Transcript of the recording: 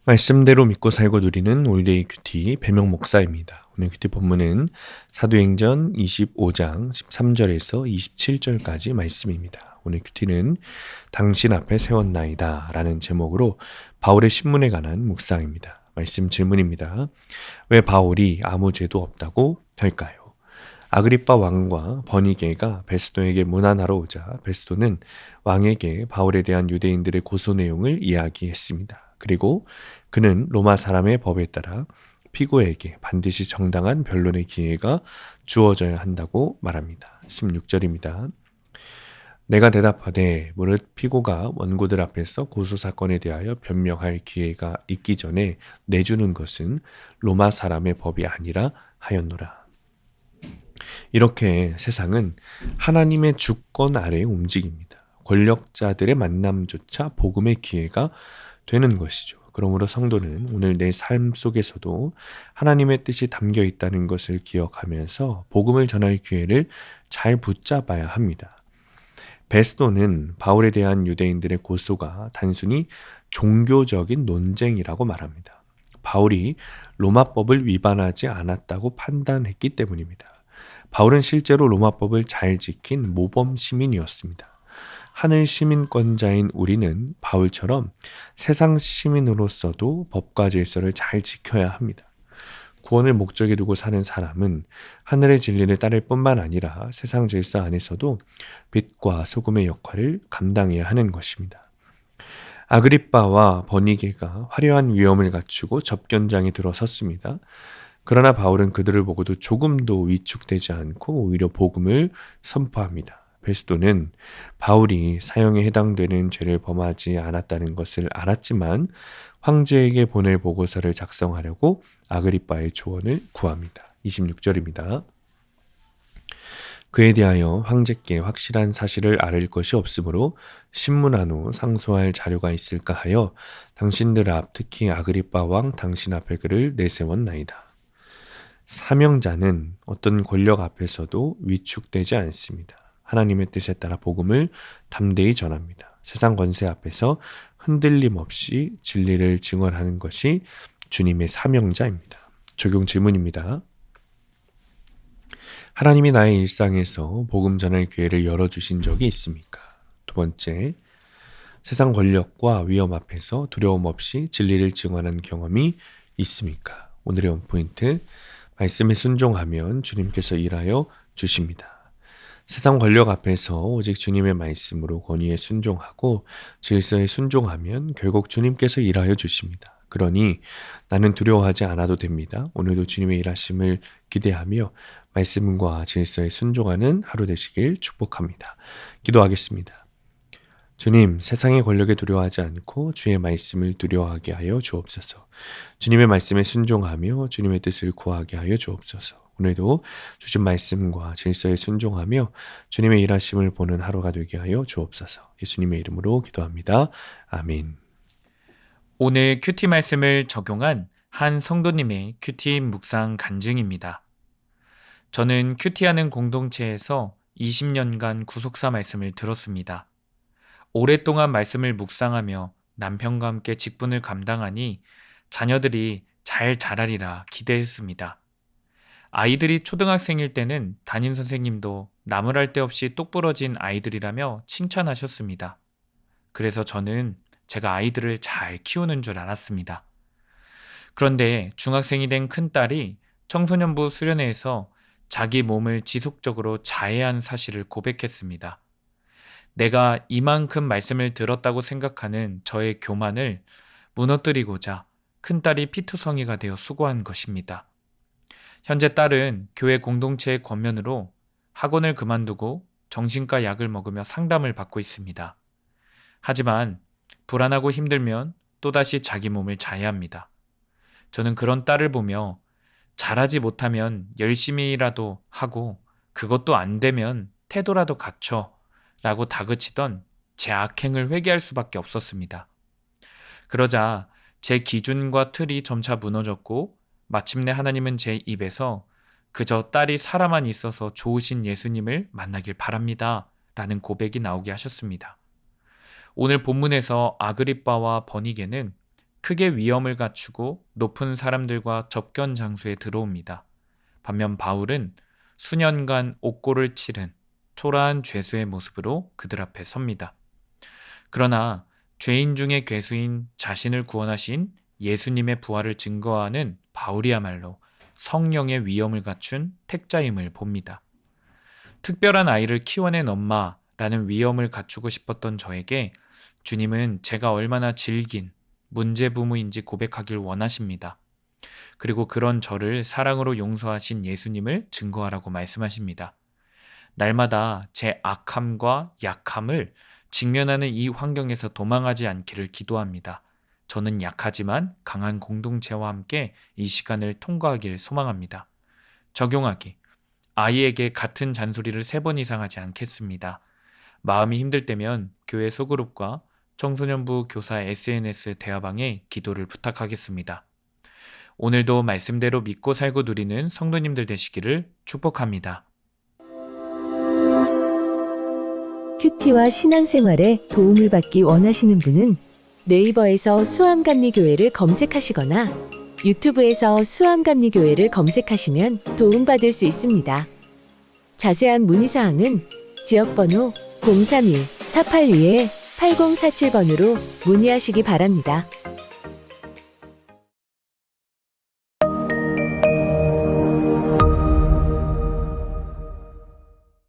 말씀대로 믿고 살고 누리는 올데이 큐티 배명 목사입니다. 오늘 큐티 본문은 사도행전 25장 13절에서 27절까지 말씀입니다. 오늘 큐티는 당신 앞에 세웠나이다 라는 제목으로 바울의 신문에 관한 묵상입니다. 말씀 질문입니다. 왜 바울이 아무 죄도 없다고 할까요? 아그리빠 왕과 버니게가 베스도에게 문안하러 오자 베스도는 왕에게 바울에 대한 유대인들의 고소 내용을 이야기했습니다. 그리고 그는 로마 사람의 법에 따라 피고에게 반드시 정당한 변론의 기회가 주어져야 한다고 말합니다. 16절입니다. 내가 대답하되 무릇 피고가 원고들 앞에서 고소 사건에 대하여 변명할 기회가 있기 전에 내주는 것은 로마 사람의 법이 아니라 하였노라. 이렇게 세상은 하나님의 주권 아래에 움직입니다. 권력자들의 만남조차 복음의 기회가 되는 것이죠. 그러므로 성도는 오늘 내 삶 속에서도 하나님의 뜻이 담겨 있다는 것을 기억하면서 복음을 전할 기회를 잘 붙잡아야 합니다. 베스도는 바울에 대한 유대인들의 고소가 단순히 종교적인 논쟁이라고 말합니다. 바울이 로마법을 위반하지 않았다고 판단했기 때문입니다. 바울은 실제로 로마법을 잘 지킨 모범 시민이었습니다. 하늘 시민권자인 우리는 바울처럼 세상 시민으로서도 법과 질서를 잘 지켜야 합니다. 구원을 목적에 두고 사는 사람은 하늘의 진리를 따를 뿐만 아니라 세상 질서 안에서도 빛과 소금의 역할을 감당해야 하는 것입니다. 아그리빠와 버니게가 화려한 위엄을 갖추고 접견장에 들어섰습니다. 그러나 바울은 그들을 보고도 조금도 위축되지 않고 오히려 복음을 선포합니다. 베스도는 바울이 사형에 해당되는 죄를 범하지 않았다는 것을 알았지만 황제에게 보낼 보고서를 작성하려고 아그리빠의 조언을 구합니다. 26절입니다. 그에 대하여 황제께 확실한 사실을 아를 것이 없으므로 신문한 후 상소할 자료가 있을까 하여 당신들 앞 특히 아그리빠 왕 당신 앞에 그를 내세웠나이다. 사명자는 어떤 권력 앞에서도 위축되지 않습니다. 하나님의 뜻에 따라 복음을 담대히 전합니다. 세상 권세 앞에서 흔들림 없이 진리를 증언하는 것이 주님의 사명자입니다. 적용 질문입니다. 하나님이 나의 일상에서 복음 전할 기회를 열어주신 적이 있습니까? 두 번째, 세상 권력과 위험 앞에서 두려움 없이 진리를 증언한 경험이 있습니까? 오늘의 원포인트, 말씀에 순종하면 주님께서 일하여 주십니다. 세상 권력 앞에서 오직 주님의 말씀으로 권위에 순종하고 질서에 순종하면 결국 주님께서 일하여 주십니다. 그러니 나는 두려워하지 않아도 됩니다. 오늘도 주님의 일하심을 기대하며 말씀과 질서에 순종하는 하루 되시길 축복합니다. 기도하겠습니다. 주님, 세상의 권력에 두려워하지 않고 주의 말씀을 두려워하게 하여 주옵소서. 주님의 말씀에 순종하며 주님의 뜻을 구하게 하여 주옵소서. 오늘도 주신 말씀과 질서에 순종하며 주님의 일하심을 보는 하루가 되게 하여 주옵소서. 예수님의 이름으로 기도합니다. 아멘. 오늘 큐티 말씀을 적용한 한 성도님의 큐티 묵상 간증입니다. 저는 큐티하는 공동체에서 20년간 구속사 말씀을 들었습니다. 오랫동안 말씀을 묵상하며 남편과 함께 직분을 감당하니 자녀들이 잘 자라리라 기대했습니다. 아이들이 초등학생일 때는 담임 선생님도 나무랄 데 없이 똑부러진 아이들이라며 칭찬하셨습니다. 그래서 저는 제가 아이들을 잘 키우는 줄 알았습니다. 그런데 중학생이 된 큰딸이 청소년부 수련회에서 자기 몸을 지속적으로 자해한 사실을 고백했습니다. 내가 이만큼 말씀을 들었다고 생각하는 저의 교만을 무너뜨리고자 큰딸이 피투성이가 되어 수고한 것입니다. 현재 딸은 교회 공동체의 권면으로 학원을 그만두고 정신과 약을 먹으며 상담을 받고 있습니다. 하지만 불안하고 힘들면 또다시 자기 몸을 자해합니다. 저는 그런 딸을 보며 잘하지 못하면 열심히라도 하고 그것도 안 되면 태도라도 갖춰 라고 다그치던 제 악행을 회개할 수밖에 없었습니다. 그러자 제 기준과 틀이 점차 무너졌고 마침내 하나님은 제 입에서 그저 딸이 살아만 있어서 좋으신 예수님을 만나길 바랍니다 라는 고백이 나오게 하셨습니다. 오늘 본문에서 아그리빠와 버니게는 크게 위험을 갖추고 높은 사람들과 접견 장소에 들어옵니다. 반면 바울은 수년간 옥고를 치른 초라한 죄수의 모습으로 그들 앞에 섭니다. 그러나 죄인 중에 괴수인 자신을 구원하신 예수님의 부활을 증거하는 바울이야말로 성령의 위엄을 갖춘 택자임을 봅니다. 특별한 아이를 키워낸 엄마라는 위엄을 갖추고 싶었던 저에게 주님은 제가 얼마나 질긴 문제 부모인지 고백하길 원하십니다. 그리고 그런 저를 사랑으로 용서하신 예수님을 증거하라고 말씀하십니다. 날마다 제 악함과 약함을 직면하는 이 환경에서 도망하지 않기를 기도합니다. 저는 약하지만 강한 공동체와 함께 이 시간을 통과하길 소망합니다. 적용하기. 아이에게 같은 잔소리를 3번 이상 하지 않겠습니다. 마음이 힘들 때면 교회 소그룹과 청소년부 교사 SNS 대화방에 기도를 부탁하겠습니다. 오늘도 말씀대로 믿고 살고 누리는 성도님들 되시기를 축복합니다. 큐티와 신앙생활에 도움을 받기 원하시는 분은 네이버에서 수암감리교회를 검색하시거나 유튜브에서 수암감리교회를 검색하시면 도움받을 수 있습니다. 자세한 문의사항은 지역번호 031-482-8047번으로 문의하시기 바랍니다.